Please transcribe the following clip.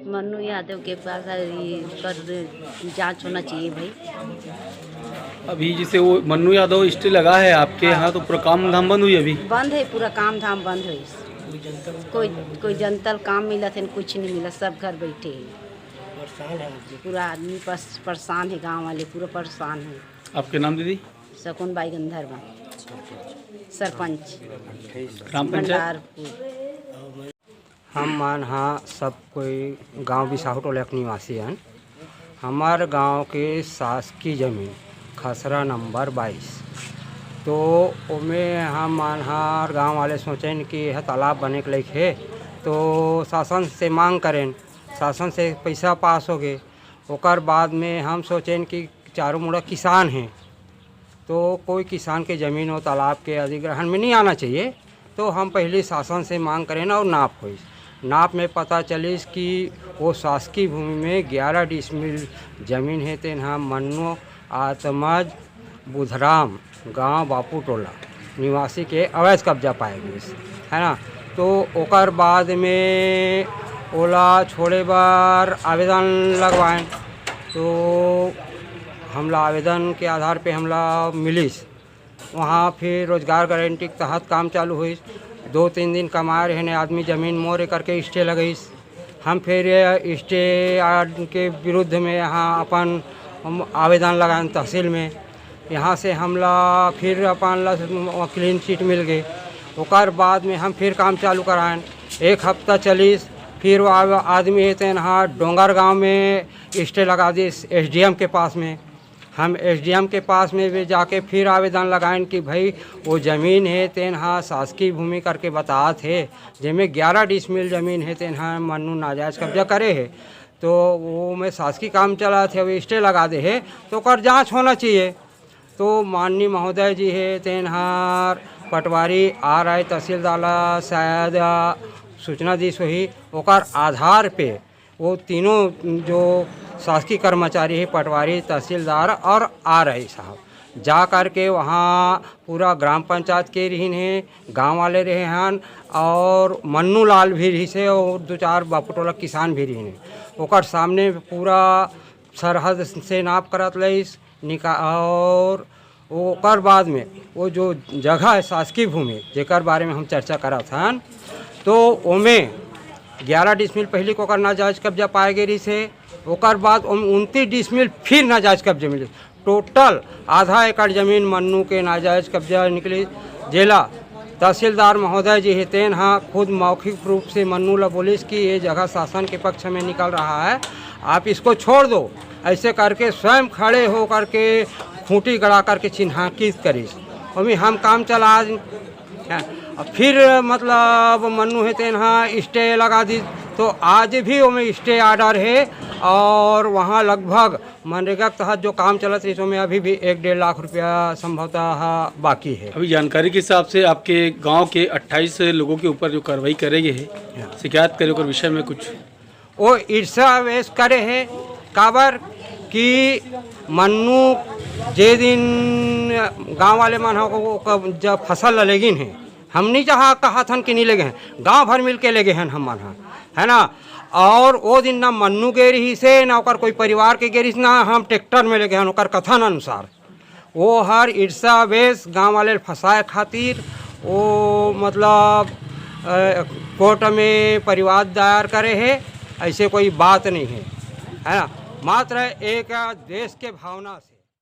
मन्नू यादव के पास पर जांच होना चाहिए भाई। अभी जैसे वो मन्नू यादव स्टे लगा है आपके यहाँ, तो पूरा काम धाम बंद हुई? अभी बंद है, पूरा काम धाम बंद है। कोई जनतल काम मिला थे, कुछ नहीं मिला, सब घर बैठे हैं। पूरा आदमी परेशान है, गांव वाले पूरा परेशान है। आपके नाम दीदी? शकुन बाई गंधर्व, सरपंच ग्राम पंचायत। हम मान हाँ सब कोई गांव बिसाहू टोला के निवासी हैं। हमार गांव के शासकीय जमीन खसरा नंबर 22, तो उमें हम मान हाँ गाँव वाले सोचें कि यह तालाब बने के लायक है, तो शासन से मांग करें, शासन से पैसा पास हो गए। ओकर बाद में हम सोचें कि चारों मुड़ा किसान हैं, तो कोई किसान के ज़मीन और तालाब के अधिग्रहण में नहीं आना चाहिए। तो हम पहले शासन से मांग करें और नाप हुई। नाप में पता चलिस कि वो शासकीय भूमि में 11 डिसमिल ज़मीन है। तेन हम मन्नू आत्मज बुधराम गांव बापू टोला निवासी के अवैध कब्जा पाए गए है ना। तो ओकर बाद में ओला छोड़े बार आवेदन लगवाएं, तो हमला आवेदन के आधार पे हमला मिलिस। वहाँ फिर रोजगार गारंटी के तहत काम चालू हुई। 2-3 दिन कमा रहे ने आदमी ज़मीन मोरे करके स्टे लगईस। हम फिर स्टे के विरुद्ध में यहाँ अपन आवेदन लगाएं तहसील में। यहाँ से हमला फिर अपन क्लीन चिट मिल गई। ओकर बाद में हम फिर काम चालू कराएं। 1 हफ्ता चलीस, फिर वो आदमी है तेन हाँ डोंगर गांव में स्टे लगा दी SDM के पास में। हम SDM के पास में भी जाके फिर आवेदन लगाएं कि भाई वो ज़मीन है तेन हाँ शासकीय भूमि करके बता थे, जिसमें 11 डिसमिल ज़मीन है तेन हाँ मन्नू नाजायज़ कब्जा करे है। तो वो में शासकीय काम चला थे, वो स्टे लगा दे है, तो कर जांच होना चाहिए। तो माननीय महोदय जी है तेन हाँ पटवारी आ रहे तहसीलदार शायद सूचना दी सही। ओकर आधार पे वो तीनों जो शासकीय कर्मचारी है, पटवारी, तहसीलदार और RI साहब जा कर के वहाँ पूरा ग्राम पंचायत के रही हैं, गांव वाले रहे हैं और मन्नू लाल भी रही से और 2-4 बापूटोला किसान भी रही हैं। ओकर सामने पूरा सरहद से नाप करत लईस निका। और ओकर बाद में वो जो जगह है शासकीय भूमि जेकर बारे में हम चर्चा करत हन, तो ओमें 11 डिसमिल पहले को नाजायज कब्जा पाए गए रही से। ओकर बाद 29 डिसमिल फिर नाजायज कब्जा मिले। टोटल आधा एकड़ ज़मीन मन्नू के नाजायज कब्जा निकली। जिला तहसीलदार महोदय जी है तेन हाँ खुद मौखिक रूप से मन्नू ला बोलिस कि ये जगह शासन के पक्ष में निकल रहा है, आप इसको छोड़ दो। ऐसे करके स्वयं खड़े हो करके खूंटी गड़ा करके चिन्हांकित करीस। और हम काम चला फिर मतलब मन्नू है तेन हाँ स्टे लगा दी। तो आज भी वो स्टे आर्डर है और वहाँ लगभग मनरेगा के तहत जो काम चलत है उसमें अभी भी 1-1.5 लाख रुपया संभवतः बाकी है। अभी जानकारी के हिसाब से आपके गांव के 28 लोगों के ऊपर जो कार्रवाई करेंगे है, शिकायत करे और विषय में कुछ वो ईर्षा वेश करे है काबर कि मन्नू जे दिन गांव वाले मन हो जब फसल लेगिन है हम नहीं कहा थन कि नहीं ले गए हैं, गांव भर मिल के ले गए हैं हमार यहाँ, है ना। और वो दिन ना मन्नू गेरी से ना ओकर कोई परिवार के गेरी से, ना हम ट्रैक्टर में ले गए हैं। ओकर कथन अनुसार वो हर ईर्षा वेश गाँव वाले फंसाए खातिर वो मतलब कोर्ट में परिवाद दायर करे है, ऐसे कोई बात नहीं है, है ना। मात्र एक देश के भावना से